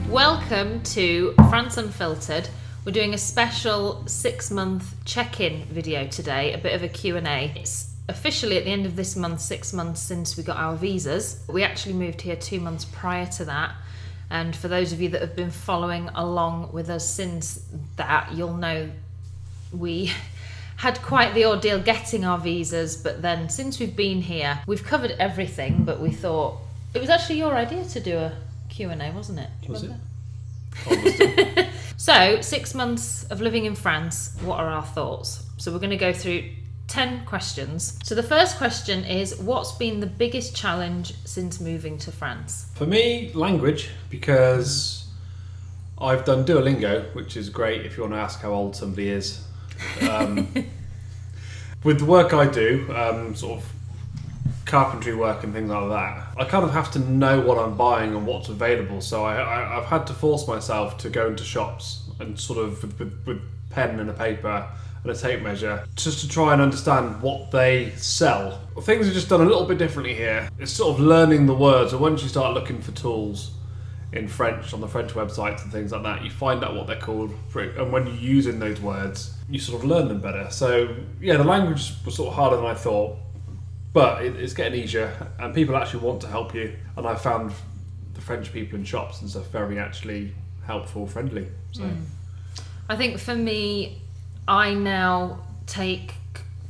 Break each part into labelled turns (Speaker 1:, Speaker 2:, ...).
Speaker 1: Welcome to France Unfiltered. We're doing a special 6-month check-in video today, a bit of a Q&A. It's officially at the end of this month, 6 months since we got our visas. We actually moved here 2 months prior to that. And for those of you that have been following along with us since that, you'll know we had quite the ordeal getting our visas. But then since we've been here, we've covered everything, but we thought it was actually your idea to do a Q&A, wasn't it?
Speaker 2: Was it?
Speaker 1: So, 6 months of living in France, what are our thoughts? So we're going to go through 10 questions. So the first question is, what's been the biggest challenge since moving to France?
Speaker 2: For me, language, because I've done Duolingo, which is great if you want to ask how old somebody is. With the work I do, sort of carpentry work and things like that, I kind of have to know what I'm buying and what's available. So I've had to force myself to go into shops and sort of with pen and a paper and a tape measure just to try and understand what they sell. Things are just done a little bit differently here. It's sort of learning the words, and once you start looking for tools in French on the French websites and things like that, you find out what they're called, and when you're using those words, you sort of learn them better. So yeah, the language was sort of harder than I thought. But it's getting easier, and people actually want to help you. And I found the French people in shops and stuff very actually helpful, friendly. So,
Speaker 1: I think for me, I now take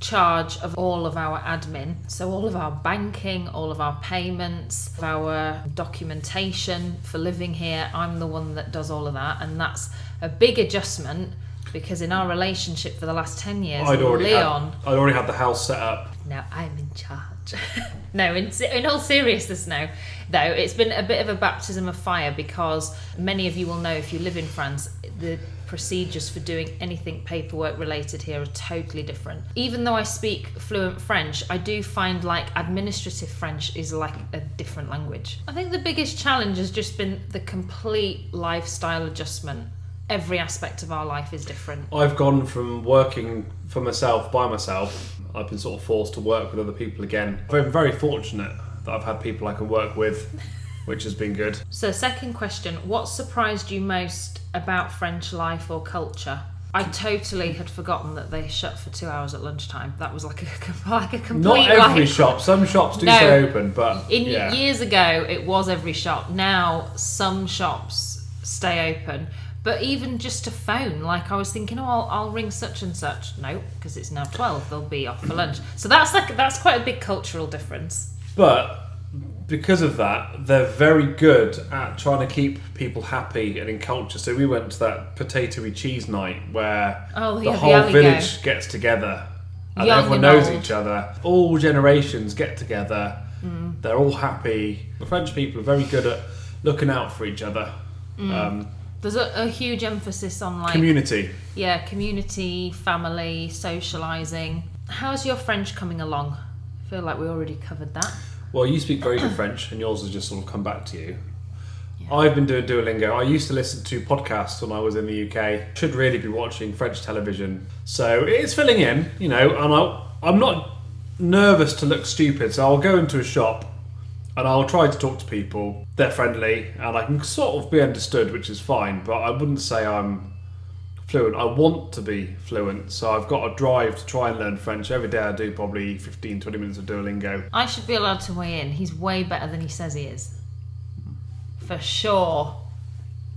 Speaker 1: charge of all of our admin. So all of our banking, all of our payments, our documentation for living here. I'm the one that does all of that, and that's a big adjustment because in our relationship for the last 10 years,
Speaker 2: I'd already had the house set up.
Speaker 1: Now I'm in charge. No, in all seriousness now, though, it's been a bit of a baptism of fire because many of you will know if you live in France, the procedures for doing anything paperwork related here are totally different. Even though I speak fluent French, I do find like administrative French is like a different language. I think the biggest challenge has just been the complete lifestyle adjustment. Every aspect of our life is different.
Speaker 2: I've gone from working for myself by myself. I've been sort of forced to work with other people again. I'm very fortunate that I've had people I can work with, which has been good.
Speaker 1: So second question, what surprised you most about French life or culture? I totally had forgotten that they shut for 2 hours at lunchtime. That was like a complete...
Speaker 2: Not every shop. Some shops do stay open, but...
Speaker 1: Years ago, it was every shop. Now, some shops stay open. But even just to phone, like I was thinking, I'll ring such and such. No, because it's now 12. They'll be off for lunch. So that's quite a big cultural difference.
Speaker 2: But because of that, they're very good at trying to keep people happy and in culture. So we went to that potatoey cheese night where the whole village gets together and everyone knows each other. All generations get together. They're all happy. The French people are very good at looking out for each other.
Speaker 1: There's a huge emphasis on like...
Speaker 2: community.
Speaker 1: Yeah, community, family, socialising. How's your French coming along? I feel like we already covered that.
Speaker 2: Well, you speak very good French and yours has just sort of come back to you. Yeah. I've been doing Duolingo. I used to listen to podcasts when I was in the UK. Should really be watching French television. So it's filling in, and I'm not nervous to look stupid. So I'll go into a shop and I'll try to talk to people. They're friendly and I can sort of be understood, which is fine, but I wouldn't say I'm fluent. I want to be fluent, so I've got a drive to try and learn French. Every day I do probably 15-20 minutes of Duolingo.
Speaker 1: I should be allowed to weigh in. He's way better than he says he is. For sure.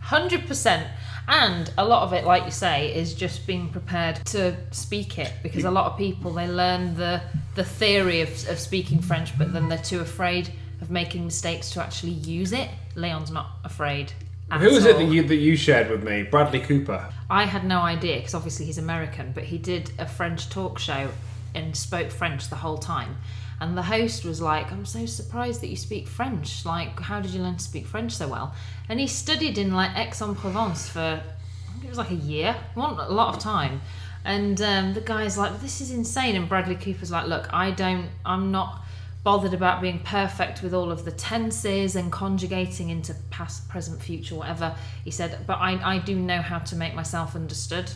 Speaker 1: 100%. And a lot of it, like you say, is just being prepared to speak it, because a lot of people, they learn the theory of speaking French, but then they're too afraid of making mistakes to actually use it. Leon's not afraid at
Speaker 2: Who was
Speaker 1: all.
Speaker 2: it that you shared with me? Bradley Cooper.
Speaker 1: I had no idea, because obviously he's American, but he did a French talk show and spoke French the whole time. And the host was like, I'm so surprised that you speak French. Like, how did you learn to speak French so well? And he studied in like Aix-en-Provence for, I think it was like a year, not a lot of time. And the guy's like, this is insane. And Bradley Cooper's like, look, I'm not bothered about being perfect with all of the tenses and conjugating into past, present, future, whatever. He said, but I do know how to make myself understood.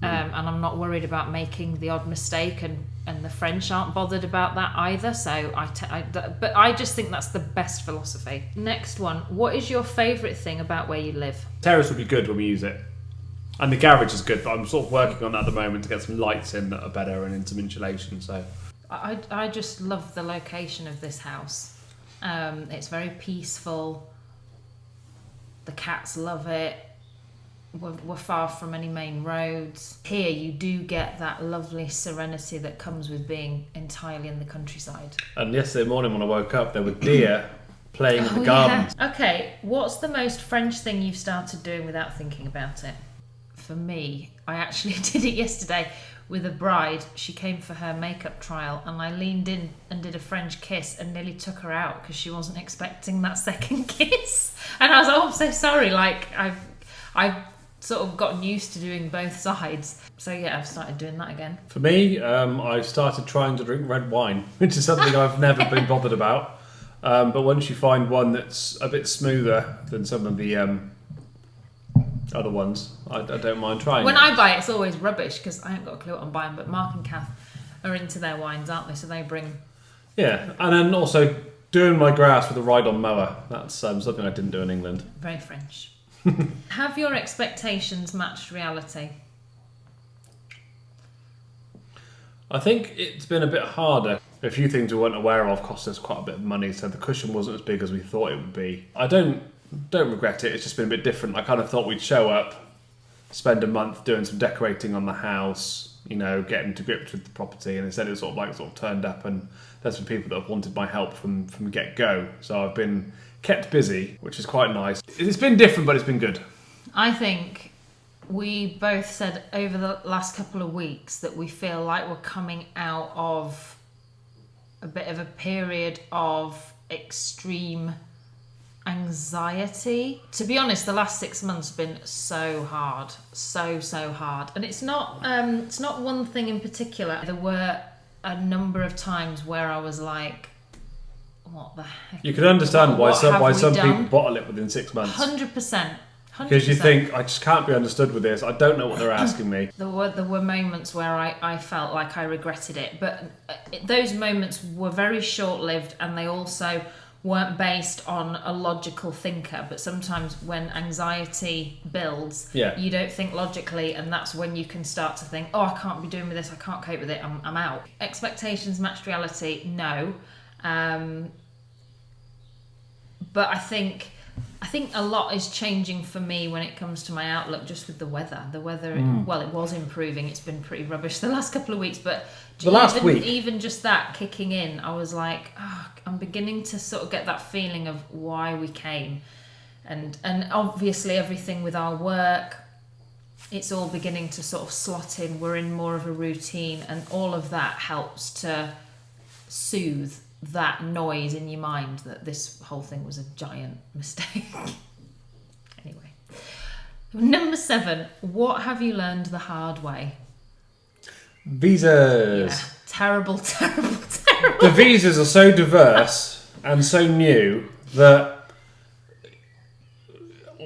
Speaker 1: and I'm not worried about making the odd mistake, and the French aren't bothered about that either. So but I just think that's the best philosophy. Next one, what is your favourite thing about where you live?
Speaker 2: Terrace would be good when we use it. And the garage is good, but I'm sort of working on that at the moment to get some lights in that are better and some insulation. So
Speaker 1: I just love the location of this house. It's very peaceful. The cats love it. We're far from any main roads. Here you do get that lovely serenity that comes with being entirely in the countryside.
Speaker 2: And yesterday morning when I woke up, there were deer playing in the garden.
Speaker 1: Yeah. Okay, what's the most French thing you've started doing without thinking about it? For me, I actually did it yesterday with a bride. She came for her makeup trial and I leaned in and did a French kiss and nearly took her out because she wasn't expecting that second kiss. And I was like, oh, I'm so sorry. Like, I've sort of gotten used to doing both sides. So yeah, I've started doing that again.
Speaker 2: For me, I've started trying to drink red wine, which is something I've never been bothered about. But once you find one that's a bit smoother than some of the other ones, I don't mind trying.
Speaker 1: When I buy it, it's always rubbish because I haven't got a clue what I'm buying. But Mark and Kath are into their wines, aren't they? So they bring.
Speaker 2: Yeah, and then also doing my grass with a ride-on mower. That's something I didn't do in England.
Speaker 1: Very French. Have your expectations matched reality?
Speaker 2: I think it's been a bit harder. A few things we weren't aware of cost us quite a bit of money, so the cushion wasn't as big as we thought it would be. I don't regret it. It's just been a bit different. I kind of thought we'd show up, spend a month doing some decorating on the house, getting to grips with the property, and instead it sort of turned up, and there's some people that have wanted my help from get-go. So I've been kept busy, which is quite nice. It's been different, but it's been good.
Speaker 1: I think we both said over the last couple of weeks that we feel like we're coming out of a bit of a period of extreme anxiety. To be honest, the last 6 months have been so hard, so hard, and it's not one thing in particular. There were a number of times where I was like, what the heck?
Speaker 2: You can understand why some people bottle it within 6 months.
Speaker 1: 100%.
Speaker 2: Because you think, I just can't be understood with this. I don't know what they're asking me.
Speaker 1: There were moments where I felt like I regretted it, but those moments were very short-lived, and they also weren't based on a logical thinker. But sometimes when anxiety builds, you don't think logically, and that's when you can start to think, oh, I can't be doing with this, I can't cope with it, I'm out. Expectations matched reality, no. But I think a lot is changing for me when it comes to my outlook, just with the weather. The weather, well, it was improving. It's been pretty rubbish the last couple of weeks, but
Speaker 2: last week,
Speaker 1: even just that kicking in, I was like, I'm beginning to sort of get that feeling of why we came, and obviously everything with our work, it's all beginning to sort of slot in. We're in more of a routine, and all of that helps to soothe that noise in your mind that this whole thing was a giant mistake. Anyway, number 7, what have you learned the hard way?
Speaker 2: Visas.
Speaker 1: Yeah, terrible.
Speaker 2: The visas are so diverse and so new that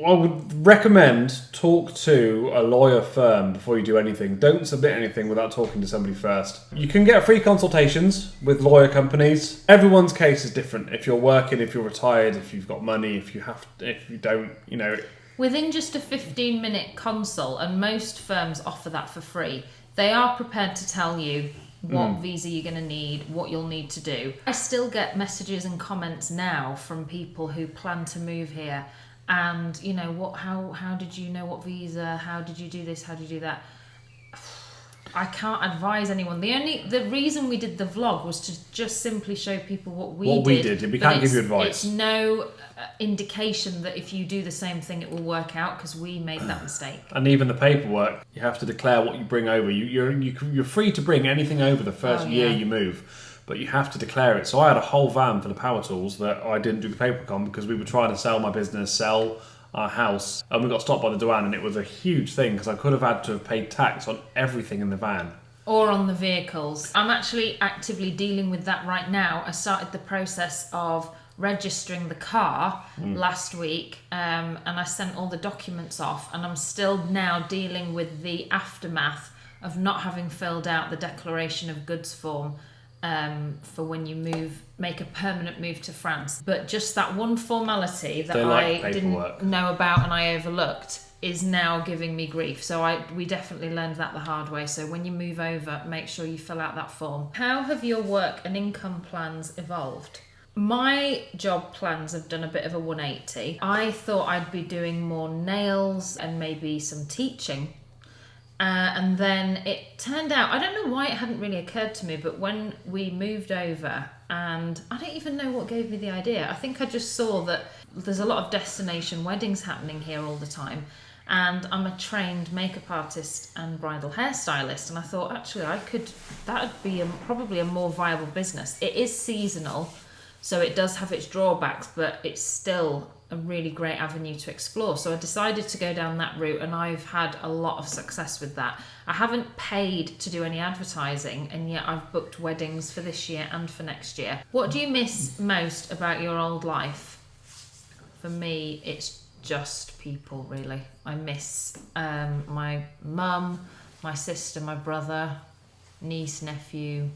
Speaker 2: I would recommend talk to a lawyer firm before you do anything. Don't submit anything without talking to somebody first. You can get free consultations with lawyer companies. Everyone's case is different. If you're working, if you're retired, if you've got money, if you don't,
Speaker 1: Within just a 15-minute consult, and most firms offer that for free, they are prepared to tell you what visa you're going to need, what you'll need to do. I still get messages and comments now from people who plan to move here, and how did you know what visa, how did you do this, how did you do that? I can't advise anyone. The reason we did the vlog was to just simply show people what we did.
Speaker 2: We can't give you advice.
Speaker 1: It's no indication that if you do the same thing it will work out, because we made that mistake.
Speaker 2: And even the paperwork, you have to declare what you bring over. You're free to bring anything over the first year you move, but you have to declare it. So I had a whole van full of power tools that I didn't do the paperwork on because we were trying to sell my business, sell our house, and we got stopped by the Douane, and it was a huge thing because I could have had to have paid tax on everything in the van.
Speaker 1: Or on the vehicles. I'm actually actively dealing with that right now. I started the process of registering the car last week, and I sent all the documents off, and I'm still now dealing with the aftermath of not having filled out the declaration of goods form for when you make a permanent move to France. But just that one formality that I didn't know about and I overlooked is now giving me grief. So we definitely learned that the hard way. So when you move over, make sure you fill out that form. How have your work and income plans evolved? My job plans have done a bit of a 180. I thought I'd be doing more nails and maybe some teaching. And then it turned out, I don't know why it hadn't really occurred to me, but when we moved over, and I don't even know what gave me the idea. I think I just saw that there's a lot of destination weddings happening here all the time. And I'm a trained makeup artist and bridal hairstylist. And I thought, actually, that would be probably a more viable business. It is seasonal, so it does have its drawbacks, but it's still a really great avenue to explore. So I decided to go down that route, and I've had a lot of success with that. I haven't paid to do any advertising, and yet I've booked weddings for this year and for next year. What do you miss most about your old life? For me, it's just people, really. I miss my mum, my sister, my brother, niece, nephew,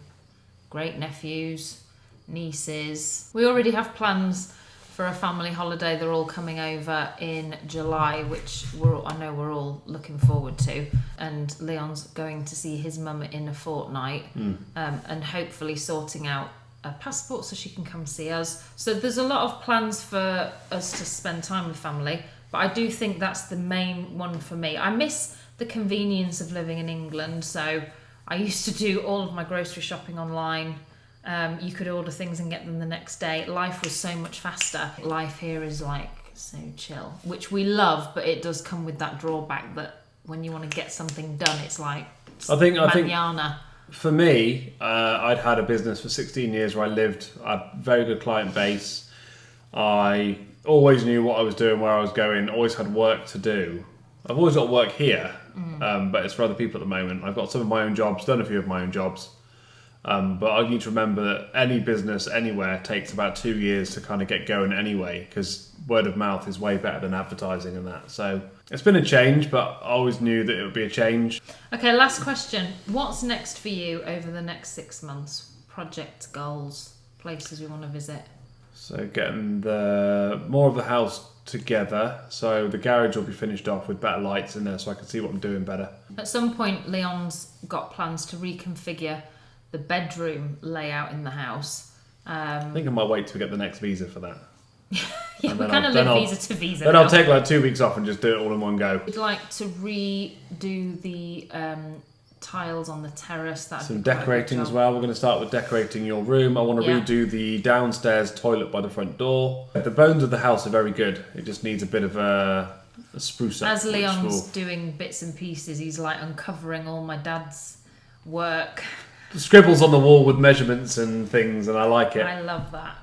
Speaker 1: great nephews, nieces. We already have plans for a family holiday. They're all coming over in July, which I know we're all looking forward to. And Leon's going to see his mum in a fortnight, and hopefully sorting out a passport so she can come see us. So there's a lot of plans for us to spend time with family, but I do think that's the main one for me. I miss the convenience of living in England. So I used to do all of my grocery shopping online. You could order things and get them the next day. Life was so much faster. Life here is like so chill, which we love, but it does come with that drawback that when you want to get something done, it's like
Speaker 2: I think
Speaker 1: manana.
Speaker 2: For me, I'd had a business for 16 years where I lived a very good client base. I always knew what I was doing, where I was going, always had work to do. I've always got work here, but it's for other people at the moment. I've got some of my own jobs, done a few of my own jobs. But I need to remember that any business anywhere takes about 2 years to kind of get going anyway, because word of mouth is way better than advertising and that. So it's been a change, but I always knew that it would be a change.
Speaker 1: Okay, last question. What's next for you over the next 6 months? Projects, goals, places we want to visit?
Speaker 2: So getting more of the house together. So the garage will be finished off with better lights in there so I can see what I'm doing better.
Speaker 1: At some point, Leon's got plans to reconfigure the bedroom layout in the house.
Speaker 2: I think I might wait till we get the next visa for that.
Speaker 1: Yeah, we kind of live visa to visa.
Speaker 2: Then I'll take like 2 weeks off and just do it all in one go.
Speaker 1: We'd like to redo the tiles on the terrace.
Speaker 2: Some decorating as well. We're going to start with decorating your room. I want to redo the downstairs toilet by the front door. The bones of the house are very good. It just needs a bit of a spruce up.
Speaker 1: As Leon's doing bits and pieces, he's like uncovering all my dad's work.
Speaker 2: Scribbles on the wall with measurements and things, and I like it.
Speaker 1: I love that.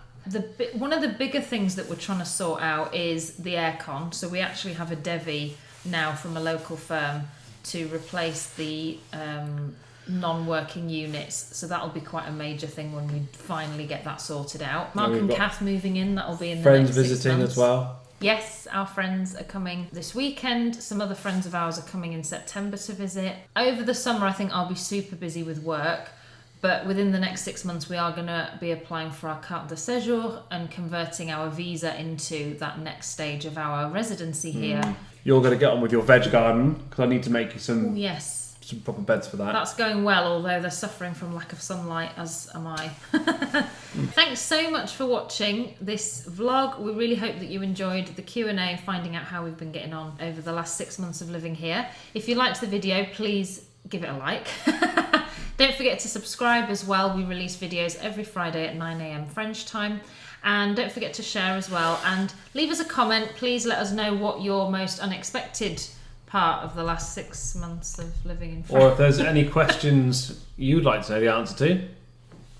Speaker 1: One of the bigger things that we're trying to sort out is the aircon. So we actually have a Devi now from a local firm to replace the non-working units. So that'll be quite a major thing when we finally get that sorted out. Mark and Kath moving in, that'll be in the next 6 months.
Speaker 2: Friends visiting as well.
Speaker 1: Yes, our friends are coming this weekend. Some other friends of ours are coming in September to visit. Over the summer, I think I'll be super busy with work. But within the next 6 months, we are going to be applying for our carte de séjour and converting our visa into that next stage of our residency here.
Speaker 2: You're going to get on with your veg garden, because I need to make you some proper beds for that.
Speaker 1: That's going well, although they're suffering from lack of sunlight, as am I. Thanks so much for watching this vlog. We really hope that you enjoyed the Q&A, finding out how we've been getting on over the last 6 months of living here. If you liked the video, please give it a like. Don't forget to subscribe as well. We release videos every Friday at 9 AM French time. And don't forget to share as well. And leave us a comment. Please let us know what your most unexpected part of the last 6 months of living in France.
Speaker 2: Or if there's any questions you'd like to know the answer to,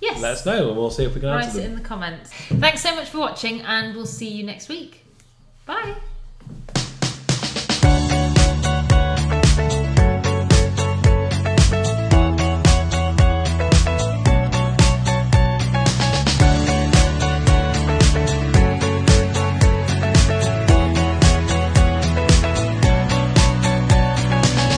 Speaker 1: yes,
Speaker 2: let us know and we'll see if we can answer them.
Speaker 1: Write it in the comments. Thanks so much for watching, and we'll see you next week. Bye.